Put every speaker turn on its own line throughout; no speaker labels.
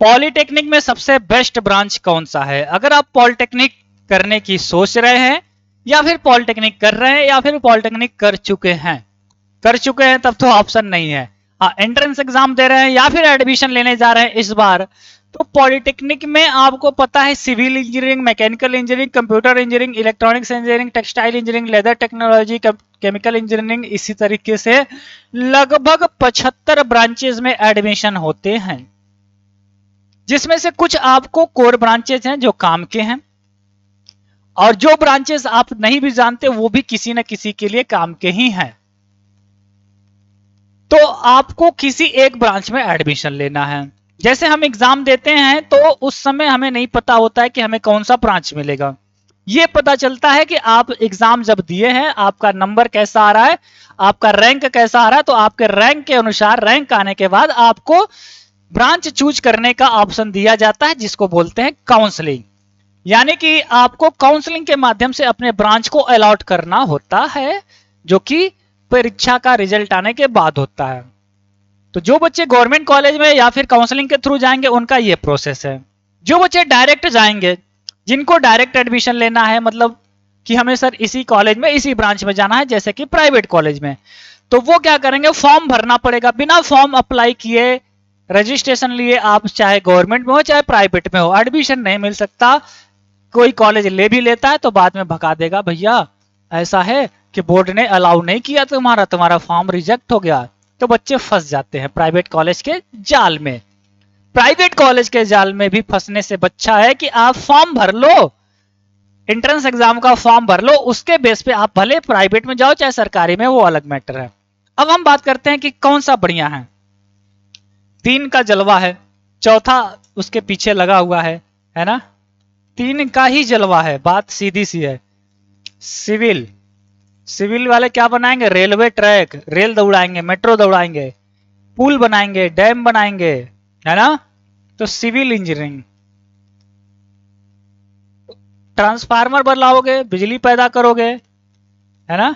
Polytechnic में सबसे best branch कौन सा है? अगर आप पॉलिटेक्निक करने की सोच रहे हैं या फिर पॉलिटेक्निक कर रहे हैं या फिर पॉलिटेक्निक कर चुके हैं तब तो ऑप्शन नहीं है। हाँ, एंट्रेंस एग्जाम दे रहे हैं या फिर एडमिशन लेने जा रहे हैं इस बार, तो पॉलिटेक्निक में आपको पता है civil engineering, mechanical engineering, computer engineering, electronics engineering, textile engineering, leather technology, chemical engineering, इसी तरीके से लगभग 75 ब्रांचेज में एडमिशन होते हैं, जिसमें से कुछ आपको कोर ब्रांचेज हैं जो काम के हैं, और जो ब्रांचेस आप नहीं भी जानते वो भी किसी न किसी के लिए काम के ही हैं। तो आपको किसी एक ब्रांच में एडमिशन लेना है। जैसे हम एग्जाम देते हैं तो उस समय हमें नहीं पता होता है कि हमें कौन सा ब्रांच मिलेगा। ये पता चलता है कि आप एग्जाम जब दिए हैं, आपका नंबर कैसा आ रहा है, आपका रैंक कैसा आ रहा है, तो आपके रैंक के अनुसार, रैंक आने के बाद आपको ब्रांच चूज करने का ऑप्शन दिया जाता है, जिसको बोलते हैं काउंसलिंग। यानी कि आपको काउंसलिंग के माध्यम से अपने ब्रांच को अलॉट करना होता है, जो कि परीक्षा का रिजल्ट आने के बाद होता है। तो जो बच्चे गवर्नमेंट कॉलेज में या फिर काउंसलिंग के थ्रू जाएंगे उनका ये प्रोसेस है। जो बच्चे डायरेक्ट जाएंगे, जिनको डायरेक्ट एडमिशन लेना है, मतलब कि हमें सर इसी कॉलेज में इसी ब्रांच में जाना है, जैसे कि प्राइवेट कॉलेज में, तो वो क्या करेंगे, फॉर्म भरना पड़ेगा। बिना फॉर्म अप्लाई किए, रजिस्ट्रेशन लिए, आप चाहे गवर्नमेंट में हो चाहे प्राइवेट में हो, एडमिशन नहीं मिल सकता। कोई कॉलेज ले भी लेता है तो बाद में भगा देगा, भैया ऐसा है कि बोर्ड ने अलाउ नहीं किया तुम्हारा फॉर्म रिजेक्ट हो गया। तो बच्चे फंस जाते हैं प्राइवेट कॉलेज के जाल में। प्राइवेट कॉलेज के जाल में भी फंसने से बच्चा है कि आप फॉर्म भर लो, एंट्रेंस एग्जाम का फॉर्म भर लो, उसके बेस पे आप भले प्राइवेट में जाओ चाहे सरकारी में, वो अलग मैटर है। अब हम बात करते हैं कि कौन सा बढ़िया है। 3 का जलवा है, चौथा उसके पीछे लगा हुआ है ना। 3 का ही जलवा है, बात सीधी सी है। सिविल, सिविल वाले क्या बनाएंगे, रेलवे ट्रैक, रेल दौड़ाएंगे, मेट्रो दौड़ाएंगे, पुल बनाएंगे, डैम बनाएंगे, है ना। तो सिविल इंजीनियरिंग, ट्रांसफार्मर बनाओगे, बिजली पैदा करोगे, है ना,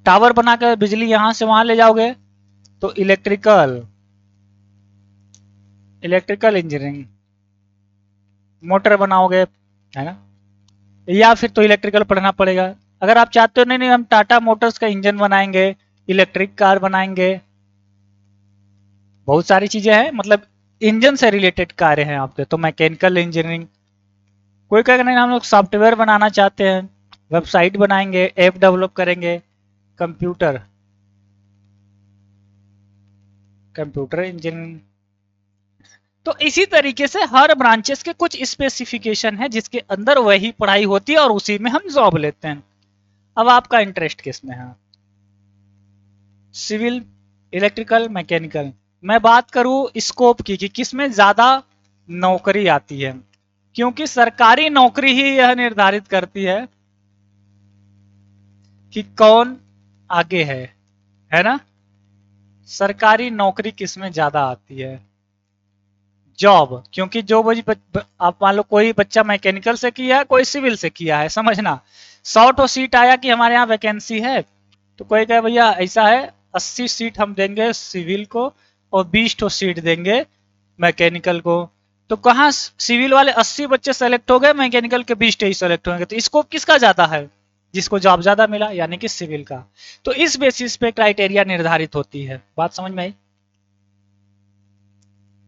टावर बनाकर बिजली यहां से वहां ले जाओगे, तो इलेक्ट्रिकल इंजीनियरिंग, मोटर बनाओगे, है ना। या फिर तो इलेक्ट्रिकल पढ़ना पड़ेगा। अगर आप चाहते हो नहीं हम टाटा मोटर्स का इंजन बनाएंगे, इलेक्ट्रिक कार बनाएंगे, बहुत सारी चीजें हैं, मतलब इंजन से रिलेटेड कार्य हैं आपके, तो मैकेनिकल इंजीनियरिंग। कोई कहेगा नहीं हम लोग सॉफ्टवेयर बनाना चाहते हैं, वेबसाइट बनाएंगे, ऐप डेवलप करेंगे, कंप्यूटर इंजीनियरिंग। तो इसी तरीके से हर ब्रांचेस के कुछ स्पेसिफिकेशन है जिसके अंदर वही पढ़ाई होती है और उसी में हम जॉब लेते हैं। अब आपका इंटरेस्ट किस में है, सिविल, इलेक्ट्रिकल, मैकेनिकल। मैं बात करूं स्कोप की कि किसमें ज्यादा नौकरी आती है, क्योंकि सरकारी नौकरी ही यह निर्धारित करती है कि कौन आगे है ना। सरकारी नौकरी किसमें ज्यादा आती है, जॉब। क्योंकि जो आप मान लो कोई बच्चा मैकेनिकल से किया है, कोई सिविल से किया है, समझना 100 सीट आया कि हमारे यहाँ वैकेंसी है, तो कोई कहे भैया ऐसा है 80 सीट हम देंगे सिविल को और 20 सीट देंगे मैकेनिकल को। तो कहाँ सिविल वाले 80 बच्चे सेलेक्ट हो गए, मैकेनिकल के 20 ही सेलेक्ट होंगे, तो स्कोप किसका ज्यादा है, जिसको जॉब ज्यादा मिला, यानी कि सिविल का। तो इस बेसिस पे क्राइटेरिया निर्धारित होती है। बात समझ में आई।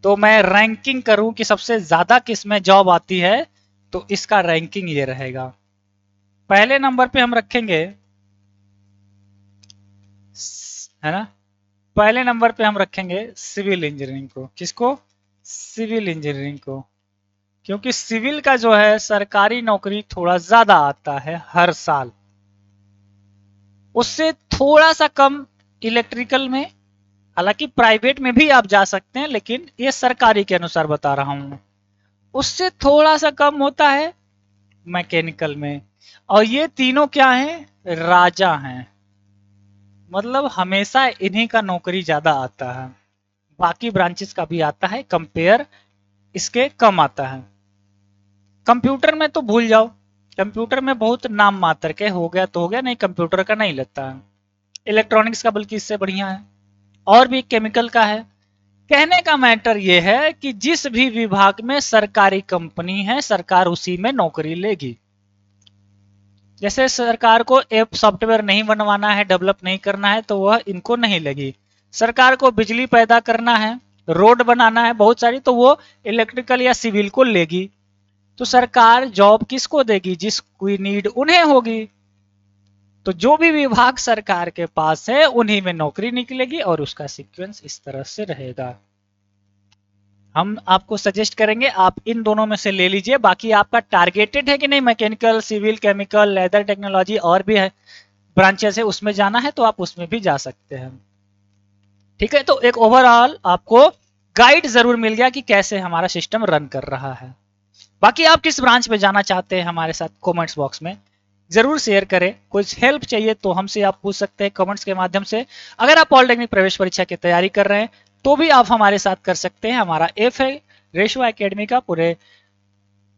तो मैं रैंकिंग करूं कि सबसे ज्यादा किस में जॉब आती है, तो इसका रैंकिंग ये रहेगा। पहले नंबर पे हम रखेंगे, है ना, पहले नंबर पे हम रखेंगे सिविल इंजीनियरिंग को। किसको, सिविल इंजीनियरिंग को। क्योंकि सिविल का जो है सरकारी नौकरी थोड़ा ज्यादा आता है हर साल, उससे थोड़ा सा कम इलेक्ट्रिकल में। हालांकि प्राइवेट में भी आप जा सकते हैं, लेकिन ये सरकारी के अनुसार बता रहा हूं। उससे थोड़ा सा कम होता है मैकेनिकल में। और ये तीनों क्या हैं, राजा हैं, मतलब हमेशा इन्हीं का नौकरी ज्यादा आता है। बाकी ब्रांचेस का भी आता है, कंपेयर इसके कम आता है। कंप्यूटर में तो भूल जाओ, कंप्यूटर में बहुत नाम मात्र के, हो गया तो हो गया, नहीं कंप्यूटर का नहीं लगता है। इलेक्ट्रॉनिक्स का बल्कि इससे बढ़िया है। और भी केमिकल का है, कहने का मैटर ये है कि जिस भी विभाग में सरकारी कंपनी है, सरकार उसी में नौकरी लेगी। जैसे सरकार को ऐप सॉफ्टवेयर नहीं बनवाना है, डेवलप नहीं करना है, तो वह इनको नहीं लगी। सरकार को बिजली पैदा करना है, रोड बनाना है बहुत सारी, तो वो इलेक्ट्रिकल या सिविल को लेगी। तो सरकार जॉब किसको देगी? जिसकी नीड उन्हें होगी। तो जो भी विभाग सरकार के पास है उन्हीं में नौकरी निकलेगी और उसका सीक्वेंस इस तरह से रहेगा। हम आपको सजेस्ट करेंगे आप इन दोनों में से ले लीजिए। बाकी आपका टारगेटेड है कि नहीं mechanical, civil, chemical, leather technology और भी है ब्रांचेस है, उसमें जाना है तो आप उसमें भी जा सकते हैं। ठीक है, तो एक ओवरऑल आपको गाइड जरूर मिल गया कि कैसे हमारा सिस्टम रन कर रहा है। बाकी आप किस ब्रांच में जाना चाहते हैं हमारे साथ कमेंट्स बॉक्स में जरूर शेयर करें। कुछ हेल्प चाहिए तो हमसे आप पूछ सकते हैं कमेंट्स के माध्यम से। अगर आप पॉलिटेक्निक प्रवेश परीक्षा की तैयारी कर रहे हैं तो भी आप हमारे साथ कर सकते हैं। हमारा एफ है रेशवा एकेडमी का, पूरे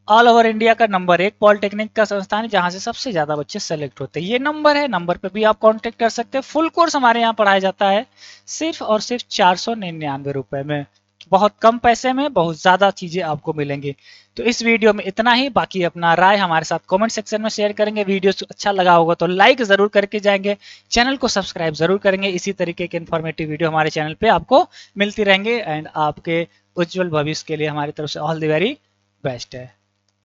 ऑल ओवर इंडिया का नंबर 1 पॉलिटेक्निक का संस्थान है जहां से सबसे ज्यादा बच्चे सेलेक्ट होते हैं। ये नंबर है, नंबर पे भी आप कांटेक्ट कर सकते हैं। फुल कोर्स हमारे यहाँ पढ़ाया जाता है सिर्फ और सिर्फ 499 रुपए में। बहुत कम पैसे में बहुत ज्यादा चीजें आपको मिलेंगी। तो इस वीडियो में इतना ही। बाकी अपना राय हमारे साथ कमेंट सेक्शन में शेयर करेंगे। वीडियो अच्छा लगा होगा तो लाइक जरूर करके जाएंगे, चैनल को सब्सक्राइब जरूर करेंगे। इसी तरीके के इन्फॉर्मेटिव वीडियो हमारे चैनल पे आपको मिलती रहेंगे। एंड आपके उज्जवल भविष्य के लिए हमारी तरफ से ऑल द वेरी बेस्ट है।